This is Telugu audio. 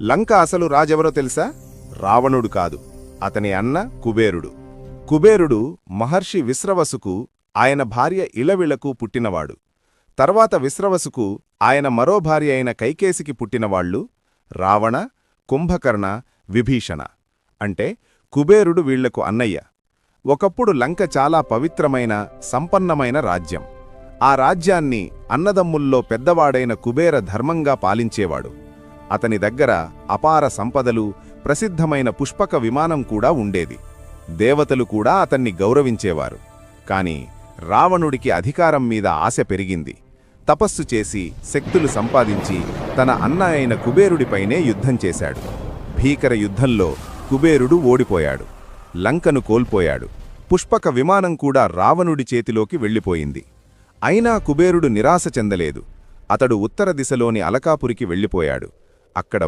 లంక అసలు రాజెవరో తెలుసా? రావణుడు కాదు, అతని అన్న కుబేరుడు. కుబేరుడు మహర్షి విశ్రవసుకు ఆయన భార్య ఇళవిళకు పుట్టినవాడు. తర్వాత విశ్రవసుకు ఆయన మరో భార్య అయిన కైకేసికి పుట్టినవాళ్లు రావణ, కుంభకర్ణ, విభీషణ. అంటే కుబేరుడు వీళ్లకు అన్నయ్య. ఒకప్పుడు లంక చాలా పవిత్రమైన, సంపన్నమైన రాజ్యం. ఆ రాజ్యాన్ని అన్నదమ్ముల్లో పెద్దవాడైన కుబేర ధర్మంగా పాలించేవాడు. అతని దగ్గర అపార సంపదలు, ప్రసిద్ధమైన పుష్పక విమానం కూడా ఉండేది. దేవతలు కూడా అతన్ని గౌరవించేవారు. కాని రావణుడికి అధికారం మీద ఆశ పెరిగింది. తపస్సు చేసి శక్తులు సంపాదించి తన అన్న అయిన కుబేరుడిపైనే యుద్ధం చేశాడు. భీకర యుద్ధంలో కుబేరుడు ఓడిపోయాడు. లంకను కోల్పోయాడు. పుష్పక విమానం కూడా రావణుడి చేతిలోకి వెళ్ళిపోయింది. అయినా కుబేరుడు నిరాశ చెందలేదు. అతడు ఉత్తర దిశలోని అలకాపురికి వెళ్ళిపోయాడు. అక్కడ